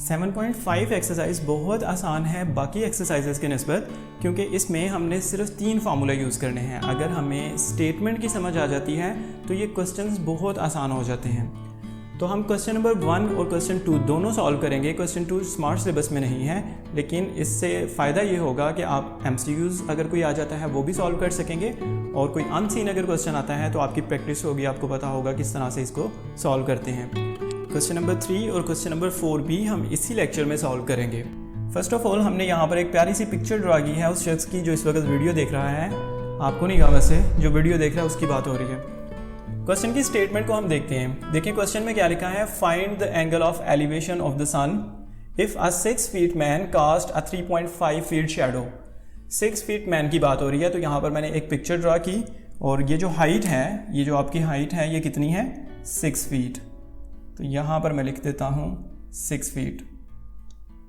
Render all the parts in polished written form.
7.5 exercise बहुत आसान है बाकी एक्सरसाइजेस के निस्बत, क्योंकि इसमें हमने सिर्फ 3 फार्मूला यूज़ करने हैं। अगर हमें स्टेटमेंट की समझ आ जाती है तो ये क्वेश्चंस बहुत आसान हो जाते हैं। तो हम क्वेश्चन नंबर 1 और क्वेश्चन 2 दोनों सॉल्व करेंगे। क्वेश्चन 2 स्मार्ट सिलेबस में नहीं है, लेकिन इससे फ़ायदा ये होगा कि आप MCQs अगर कोई आ जाता है वो भी सॉल्व कर सकेंगे, और कोई अनसीन अगर क्वेश्चन आता है तो आपकी प्रैक्टिस होगी, आपको पता होगा किस तरह से इसको सॉल्व करते हैं। क्वेश्चन नंबर 3 और क्वेश्चन नंबर 4 भी हम इसी लेक्चर में सॉल्व करेंगे। फर्स्ट ऑफ ऑल हमने यहाँ पर एक प्यारी सी पिक्चर ड्रा की है उस शख्स की जो इस वक्त वीडियो देख रहा है। आपको नहीं कहा, वैसे जो वीडियो देख रहा है उसकी बात हो रही है। क्वेश्चन की स्टेटमेंट को हम देखते हैं। देखिए क्वेश्चन में क्या लिखा है, find the angle of elevation of the sun if a 6 feet man cast a 3.5 feet shadow. 6 feet man की बात हो रही है, तो यहाँ पर मैंने एक पिक्चर ड्रा की, और ये जो हाइट है, ये जो आपकी हाइट है, ये कितनी है, 6 फीट। तो यहाँ पर मैं लिख देता हूँ 6 फीट।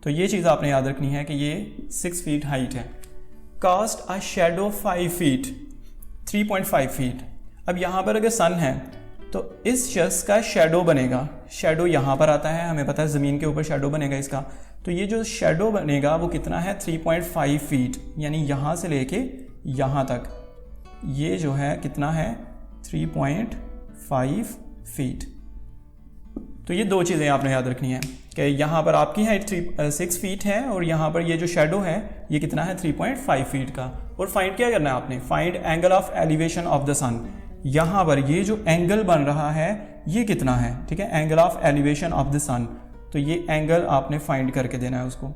तो ये चीज़ आपने याद रखनी है कि ये 6 फीट हाइट है। Cast a shadow 5 feet, 3.5 feet. अब यहाँ पर अगर सन है तो इस शख्स का शैडो बनेगा। शैडो यहाँ पर आता है, हमें पता है ज़मीन के ऊपर शैडो बनेगा इसका। तो ये जो शैडो बनेगा वो कितना है, 3.5 फीट, यानी यहाँ से लेके यहाँ तक ये जो है कितना है, 3.5 फीट। तो ये 2 चीज़ें आपने याद रखनी है कि यहाँ पर आपकी हाइट 6 फीट है, और यहाँ पर ये जो शैडो है ये कितना है, 3.5 फीट का। और फाइंड क्या करना है आपने, find angle of elevation of the sun. यहाँ पर ये जो एंगल बन रहा है ये कितना है, ठीक है, angle of elevation of the sun. तो ये एंगल आपने फाइंड करके देना है उसको।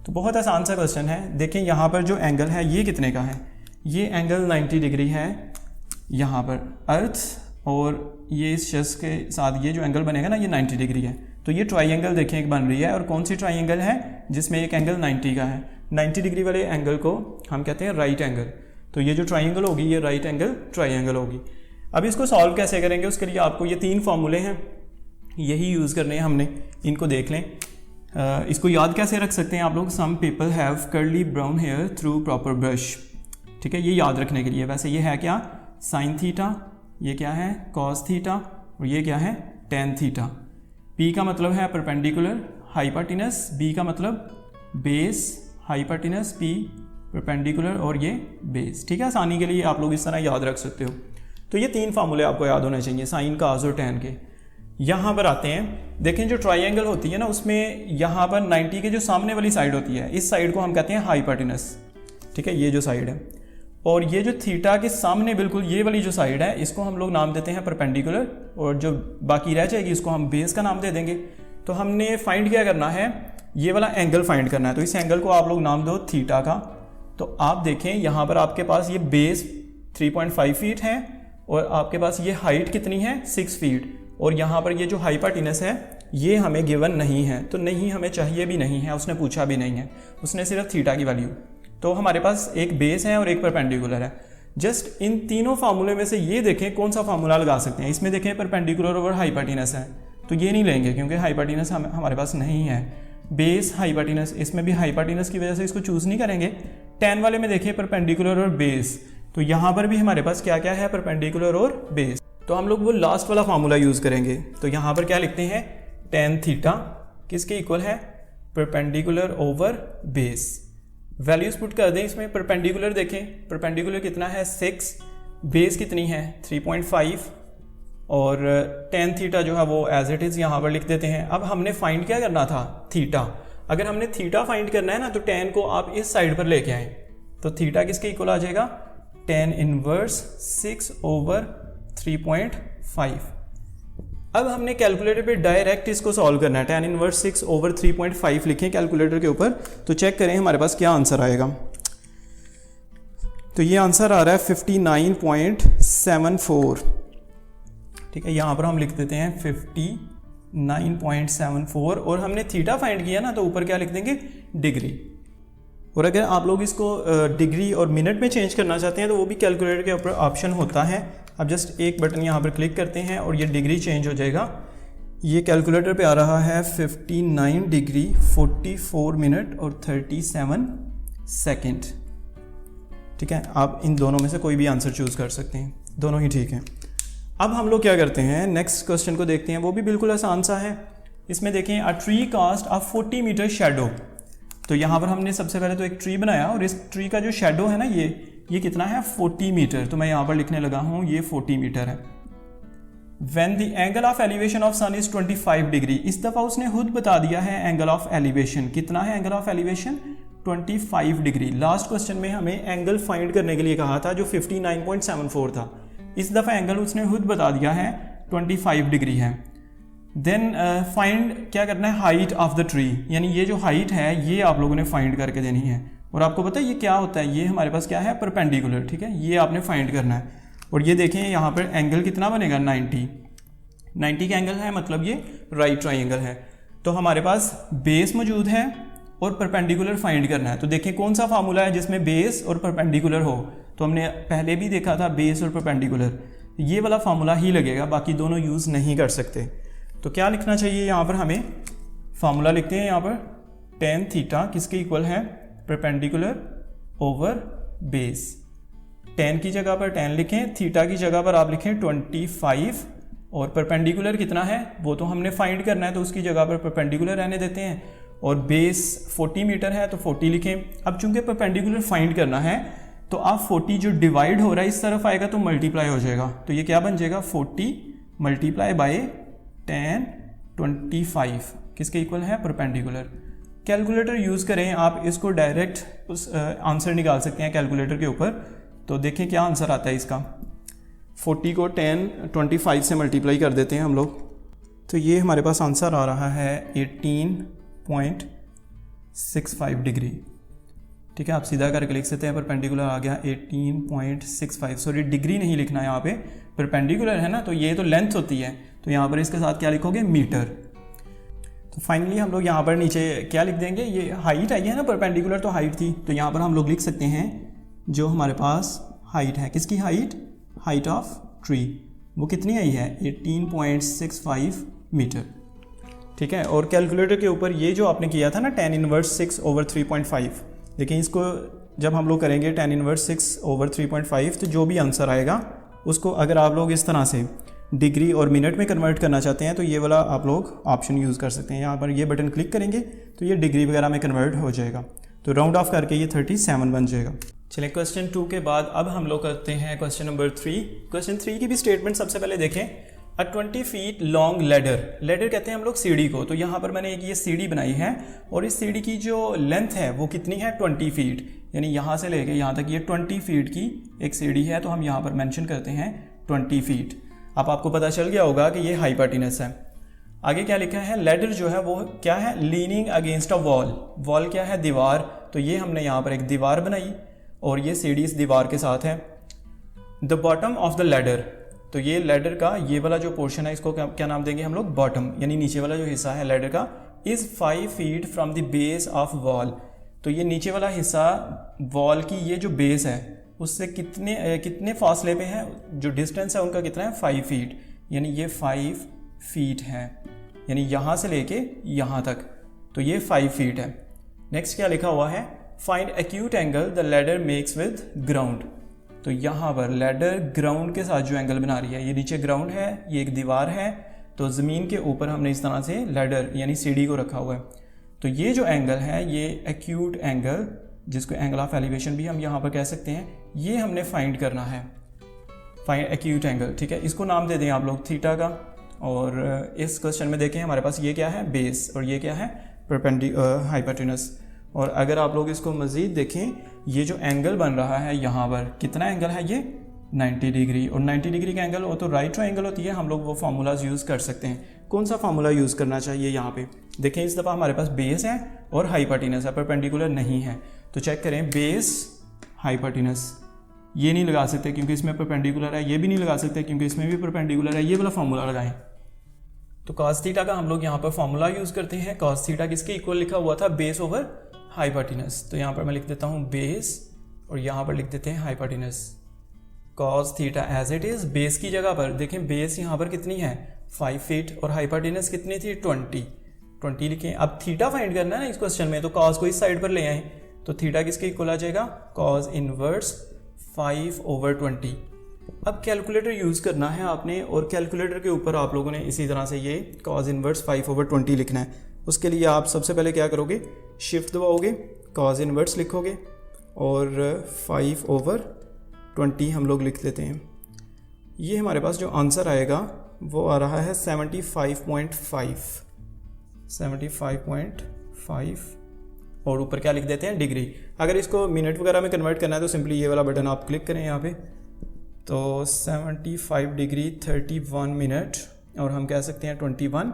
तो बहुत आसान सा क्वेश्चन है। देखें यहाँ पर जो एंगल है ये कितने का है, ये एंगल 90 डिग्री है यहाँ पर अर्थ, और ये इस शख्स के साथ ये जो एंगल बनेगा ना ये 90 डिग्री है। तो ये ट्राइंगल देखें एक बन रही है, और कौन सी ट्राइंगल है जिसमें एक एंगल 90 का है। 90 डिग्री वाले एंगल को हम कहते हैं राइट एंगल। तो ये जो ट्राइंगल होगी ये राइट एंगल ट्राइंगल होगी। अब इसको सॉल्व कैसे करेंगे, उसके लिए आपको ये 3 फार्मूले हैं, यही यूज़ करने हैं हमने, इनको देख लें। इसको याद कैसे रख सकते हैं आप लोग, some people have curly brown hair through proper brush, ठीक है, ये याद रखने के लिए। वैसे ये है क्या, साइन थीटा, ये क्या है, कॉस थीटा, और ये क्या है, टेन थीटा। पी का मतलब है परपेंडिकुलर हाइपोटेनस, बी का मतलब बेस हाइपोटेनस, पी परपेंडिकुलर, और ये बेस, ठीक है। आसानी के लिए आप लोग इस तरह याद रख सकते हो। तो ये 3 फार्मूले आपको याद होने चाहिए, साइन, कास और टेन के। यहाँ पर आते हैं, देखें जो ट्राइंगल होती है ना उसमें यहाँ पर 90 के जो सामने वाली साइड होती है, इस साइड को हम कहते हैं हाइपोटेनस, ठीक है, ये जो साइड है। और ये जो थीटा के सामने बिल्कुल ये वाली जो साइड है इसको हम लोग नाम देते हैं परपेंडिकुलर, और जो बाकी रह जाएगी इसको हम बेस का नाम दे देंगे। तो हमने फाइंड क्या करना है, ये वाला एंगल फाइंड करना है। तो इस एंगल को आप लोग नाम दो थीटा का। तो आप देखें यहाँ पर आपके पास ये बेस 3.5 फीट है, और आपके पास ये हाइट कितनी है, 6 फीट, और यहाँ पर ये जो हाइपोटेनस है ये हमें गिवन नहीं है, तो नहीं हमें चाहिए भी नहीं है, उसने पूछा भी नहीं है, उसने सिर्फ थीटा की वैल्यू। तो हमारे पास एक बेस है और एक परपेंडिकुलर है। जस्ट इन तीनों फार्मूले में से ये देखें कौन सा फार्मूला लगा सकते हैं। इसमें देखें परपेंडिकुलर और हाइपोटेनस है, तो ये नहीं लेंगे क्योंकि हाइपोटेनस हमारे पास नहीं है। बेस हाइपोटेनस, इसमें भी हाइपोटेनस की वजह से इसको चूज़ नहीं करेंगे। टेन वाले में देखें परपेंडिकुलर और बेस, तो यहाँ पर भी हमारे पास क्या क्या है, परपेंडिकुलर और बेस। तो हम लोग वो लास्ट वाला फार्मूला यूज़ करेंगे। तो यहाँ पर क्या लिखते हैं, टेन थीटा किसके इक्वल है, perpendicular over base. Values put कर दें इसमें। परपेंडिकुलर देखें, परपेंडिकुलर कितना है 6, बेस कितनी है 3.5, और टेन थीटा जो है वो एज इट इज़ यहाँ पर लिख देते हैं। अब हमने फाइंड क्या करना था, थीटा। अगर हमने थीटा फाइंड करना है ना तो टेन को आप इस साइड पर लेके आए, तो थीटा किसके इक्वल आ जाएगा, टेन इनवर्स 6 ओवर 3.5। अब हमने कैलकुलेटर पे डायरेक्ट इसको सॉल्व करना है। टेन इनवर्स 6 ओवर 3.5 लिखें कैलकुलेटर के ऊपर, तो चेक करें हमारे पास क्या आंसर आएगा। तो ये आंसर आ रहा है 59.74, ठीक है। यहाँ पर हम लिख देते हैं 59.74, और हमने थीटा फाइंड किया ना तो ऊपर क्या लिख देंगे, डिग्री। और अगर आप लोग इसको डिग्री और मिनट में चेंज करना चाहते हैं तो वो भी कैलकुलेटर के ऊपर ऑप्शन होता है। अब जस्ट एक बटन यहाँ पर क्लिक करते हैं और ये डिग्री चेंज हो जाएगा। ये कैलकुलेटर पे आ रहा है 59 डिग्री 44 मिनट और 37 सेकंड, ठीक है। आप इन दोनों में से कोई भी आंसर चूज़ कर सकते हैं, दोनों ही ठीक हैं। अब हम लोग क्या करते हैं, नेक्स्ट क्वेश्चन को देखते हैं। वो भी बिल्कुल आसान सा है। इसमें देखें a tree cast a 40 metre shadow. तो यहाँ पर हमने सबसे पहले तो एक ट्री बनाया और इस ट्री का जो शेडो है ना ये कितना है 40 मीटर। तो मैं यहाँ पर लिखने लगा हूँ ये 40 मीटर है। When the angle of elevation of sun is 25 degree, इस दफ़ा उसने खुद बता दिया है एंगल ऑफ एलिवेशन कितना है। Angle of elevation 25 degree. Last question में हमें एंगल फाइंड करने के लिए कहा था जो 59.74 था। इस दफ़ा एंगल उसने खुद बता दिया है 25 डिग्री है। देन फाइंड क्या करना है हाइट ऑफ द ट्री, यानी ये जो हाइट है ये आप लोगों ने फाइंड करके देनी है। और आपको पता है ये क्या होता है, ये हमारे पास क्या है परपेंडिकुलर, ठीक है, ये आपने फाइंड करना है। और ये देखें यहाँ पर एंगल कितना बनेगा 90 का एंगल है, मतलब ये राइट ट्राइंगल है। तो हमारे पास बेस मौजूद है और परपेंडिकुलर फाइंड करना है। तो देखें कौन सा फार्मूला है जिसमें बेस और परपेंडिकुलर हो। तो हमने पहले भी देखा था बेस और परपेंडिकुलर, ये वाला फार्मूला ही लगेगा, बाकी दोनों यूज़ नहीं कर सकते। तो क्या लिखना चाहिए यहाँ पर, हमें फार्मूला लिखते हैं यहाँ पर tan थीटा किसके इक्वल है, परपेंडिकुलर ओवर बेस। tan की जगह पर tan लिखें, थीटा की जगह पर आप लिखें 25 और परपेंडिकुलर कितना है वो तो हमने फाइंड करना है, तो उसकी जगह पर परपेंडिकुलर रहने देते हैं। और बेस 40 मीटर है तो 40 लिखें। अब चूंकि परपेंडिकुलर फाइंड करना है तो आप 40 जो डिवाइड हो रहा है इस तरफ आएगा तो मल्टीप्लाई हो जाएगा। तो ये क्या बन जाएगा 40 मल्टीप्लाई बाय tan 25 किसके इक्वल है, परपेंडिकुलर। कैलकुलेटर यूज़ करें आप, इसको डायरेक्ट उस आंसर निकाल सकते हैं कैलकुलेटर के ऊपर। तो देखें क्या आंसर आता है इसका। 40 को tan 25 से मल्टीप्लाई कर देते हैं हम लोग, तो ये हमारे पास आंसर आ रहा है 18.65 डिग्री। ठीक है, आप सीधा करके लिख सकते हैं, परपेंडिकुलर आ गया 18.65। सॉरी डिग्री नहीं लिखना है यहाँ पे, परपेंडिकुलर है ना, तो ये तो लेंथ होती है, तो यहाँ पर इसके साथ क्या लिखोगे मीटर। तो फाइनली हम लोग यहाँ पर नीचे क्या लिख देंगे, ये हाइट आई है ना, परपेंडिकुलर तो हाइट थी, तो यहाँ पर हम लोग लिख सकते हैं जो हमारे पास हाइट है, किसकी हाइट ऑफ ट्री, वो कितनी आई है 18.65 मीटर। ठीक है, और कैलकुलेटर के ऊपर ये जो आपने किया था ना tan इनवर्स 6/3.5, लेकिन इसको जब हम लोग करेंगे tan इनवर्स 6/3.5 तो जो भी आंसर आएगा उसको अगर आप लोग इस तरह से डिग्री और मिनट में कन्वर्ट करना चाहते हैं तो ये वाला आप लोग ऑप्शन यूज़ कर सकते हैं। यहाँ पर ये बटन क्लिक करेंगे तो ये डिग्री वगैरह में कन्वर्ट हो जाएगा, तो राउंड ऑफ करके ये 37 बन जाएगा। चलिए क्वेश्चन 2 के बाद अब हम लोग करते हैं क्वेश्चन नंबर 3। क्वेश्चन 3 की भी स्टेटमेंट सबसे पहले देखें। अ 20 फीट लॉन्ग लेडर कहते हैं हम लोग सीढ़ी को। तो यहाँ पर मैंने एक ये सीढ़ी बनाई है और इस सीढ़ी की जो लेंथ है वो कितनी है 20 फीट, यानी यहाँ से लेके यहाँ तक ये 20 फीट की एक सीढ़ी है। तो हम यहाँ पर मेंशन करते हैं 20 फीट। अब आपको पता चल गया होगा कि ये हाइपोटेनस है। आगे क्या लिखा है, लेडर जो है वो क्या है, लीनिंग अगेंस्ट अ वॉल क्या है, दीवार। तो ये हमने यहाँ पर एक दीवार बनाई और ये सीढ़ी इस दीवार के साथ है। The bottom of the ladder, तो ये लेडर का ये वाला जो पोर्शन है इसको क्या नाम देंगे हम लोग, बॉटम, यानी नीचे वाला जो हिस्सा है लेडर का, is 5 feet from the base of wall. तो ये नीचे वाला हिस्सा वॉल की ये जो बेस है उससे कितने फासले पे है, जो डिस्टेंस है उनका कितना है 5 फीट, यानी ये 5 फीट है, यानी यहाँ से लेके यहाँ तक, तो ये 5 फीट है। नेक्स्ट क्या लिखा हुआ है, find acute angle the ladder makes with ground. तो यहाँ पर लैडर ग्राउंड के साथ जो एंगल बना रही है, ये नीचे ग्राउंड है, ये एक दीवार है, तो ज़मीन के ऊपर हमने इस तरह से लैडर यानी सीढ़ी को रखा हुआ है। तो ये जो एंगल है ये एक्यूट एंगल, जिसको एंगल ऑफ एलिवेशन भी हम यहाँ पर कह सकते हैं, ये हमने फाइंड करना है, फाइंड एक्यूट एंगल। ठीक है, इसको नाम दे दें आप लोग थीटा का। और इस क्वेश्चन में देखें हमारे पास ये क्या है, बेस, और ये क्या है, हाइपोटेनस। और अगर आप लोग इसको मज़ीद देखें, ये जो एंगल बन रहा है यहाँ पर कितना एंगल है, ये 90 डिग्री। और 90 डिग्री का एंगल वो तो राइट ट्रायंगल होती है, हम लोग वो फार्मूलाज यूज़ कर सकते हैं। कौन सा फार्मूला यूज़ करना चाहिए यहाँ पे देखें, इस दफ़ा हमारे पास बेस है और हाइपोटेनस है, परपेंडिकुलर नहीं है। तो चेक करें, बेस हाइपोटेनस, ये नहीं लगा सकते क्योंकि इसमें परपेंडिकुलर है, ये भी नहीं लगा सकते क्योंकि इसमें भी परपेंडिकुलर है, ये वाला फार्मूला लगाएं। तो cos थीटा का हम लोग यहाँ पर फार्मूला यूज़ करते हैं। cos थीटा किसके इक्वल लिखा हुआ था, बेस ओवर हाइपोटेनस। तो यहाँ पर मैं लिख देता हूँ बेस और यहाँ पर लिख देते हैं hypotenuse. cos theta as it is, base की जगह पर देखें, बेस यहाँ पर कितनी है 5 फीट और हाइपोटेनस कितनी थी 20 लिखें। अब थीटा फाइंड करना है ना इस क्वेश्चन में, तो cos को इस साइड पर ले आए, तो थीटा किसके इक्वल आ जाएगा, cos इनवर्स 5/20। अब कैलकुलेटर यूज़ करना है आपने, और कैलकुलेटर के ऊपर आप लोगों ने इसी तरह से ये cos इनवर्स 5/20 लिखना है। उसके लिए आप सबसे पहले क्या करोगे, शिफ्ट दबाओगे, cos इनवर्स लिखोगे और 5/20 हम लोग लिख लेते हैं। ये हमारे पास जो आंसर आएगा वो आ रहा है 75.5 और ऊपर क्या लिख देते हैं, डिग्री। अगर इसको मिनट वगैरह में कन्वर्ट करना है तो सिंपली ये वाला बटन आप क्लिक करें यहाँ पे, तो 75 डिग्री 31 मिनट और हम कह सकते हैं 21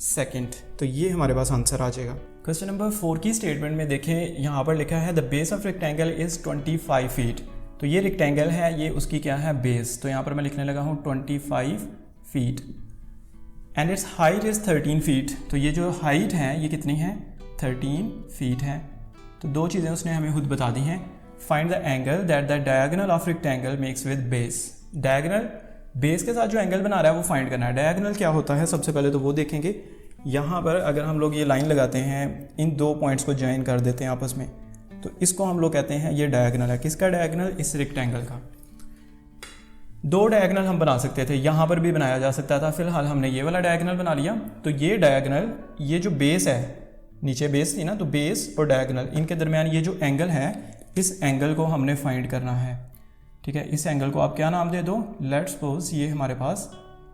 सेकेंड। तो ये हमारे पास आंसर आ जाएगा। क्वेश्चन नंबर 4 की स्टेटमेंट में देखें, यहाँ पर लिखा है the base of rectangle is 25 feet. तो ये रेक्टेंगल है, ये उसकी क्या है, बेस। तो यहाँ पर मैं लिखने लगा हूँ 25 feet and it's height is 13 feet. तो ये जो हाइट है ये कितनी है, 13 फीट है। तो दो चीज़ें उसने हमें खुद बता दी हैं। Find the angle that the diagonal of rectangle makes with base. Diagonal base के साथ जो एंगल बना रहा है वो फाइंड करना है। डायगोनल क्या होता है सबसे पहले तो वो देखेंगे। यहाँ पर अगर हम लोग ये लाइन लगाते हैं, इन दो पॉइंट्स को ज्वाइन कर देते हैं आपस में, तो इसको हम लोग कहते हैं ये डायगोनल है। किसका डायगोनल, इस रेक्टेंगल का। दो डायगोनल हम बना सकते थे, यहाँ पर भी बनाया जा सकता था, फिलहाल हमने ये वाला डायगोनल बना लिया। तो ये डायगोनल, ये जो बेस है, नीचे बेस थी ना, तो बेस और डायगोनल इनके दरमियान ये जो एंगल है, इस एंगल को हमने फाइंड करना है। ठीक है, इस एंगल को आप क्या नाम दे दो, लेट्स सपोज ये हमारे पास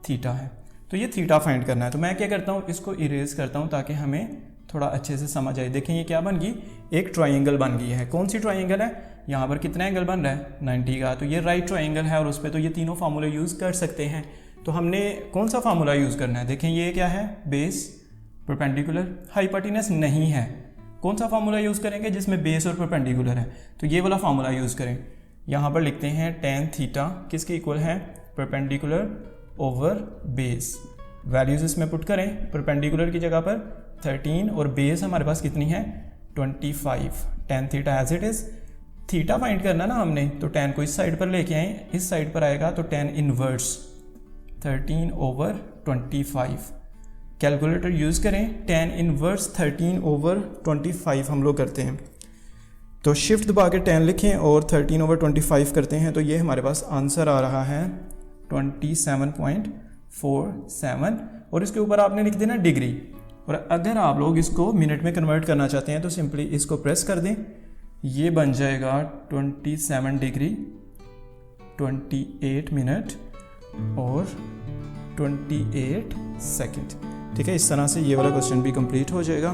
थीटा है। तो ये थीटा फाइंड करना है। तो मैं क्या करता हूँ, इसको इरेज करता हूँ ताकि हमें थोड़ा अच्छे से समझ आए। देखें ये क्या बन गई, एक ट्राइंगल बन गई है। कौन सी ट्राइंगल है, यहाँ पर कितना एंगल बन रहा है, 90 का। तो ये राइट ट्राइंगल है और उस पर तो ये तीनों फार्मूले यूज़ कर सकते हैं। तो हमने कौन सा फार्मूला यूज़ करना है, देखें ये क्या है, बेस, परपेंडिकुलर, हाइपोटेनस नहीं है। कौन सा फार्मूला यूज़ करेंगे जिसमें बेस और परपेंडिकुलर है, तो ये वाला फार्मूला यूज़ करें। यहाँ पर लिखते हैं tan थीटा किसके इक्वल है, परपेंडिकुलर ओवर बेस। वैल्यूज़ इसमें पुट करें, परपेंडिकुलर की जगह पर 13 और बेस हमारे पास कितनी है, 25। tan theta as it is. Theta find करना ना हमने, तो tan को इस साइड पर लेके आए, इस साइड पर आएगा तो tan इनवर्स 13/25। कैलकुलेटर यूज़ करें, tan इनवर्स 13/25 हम लोग करते हैं। तो शिफ्ट दबा के tan लिखें और 13/25 करते हैं, तो ये हमारे पास आंसर आ रहा है 27.47 और इसके ऊपर आपने लिख देना डिग्री। और अगर आप लोग इसको मिनट में कन्वर्ट करना चाहते हैं तो सिंपली इसको प्रेस कर दें, ये बन जाएगा 27 डिग्री 28 मिनट और 28 सेकेंड। ठीक है, इस तरह से ये वाला क्वेश्चन भी कंप्लीट हो जाएगा।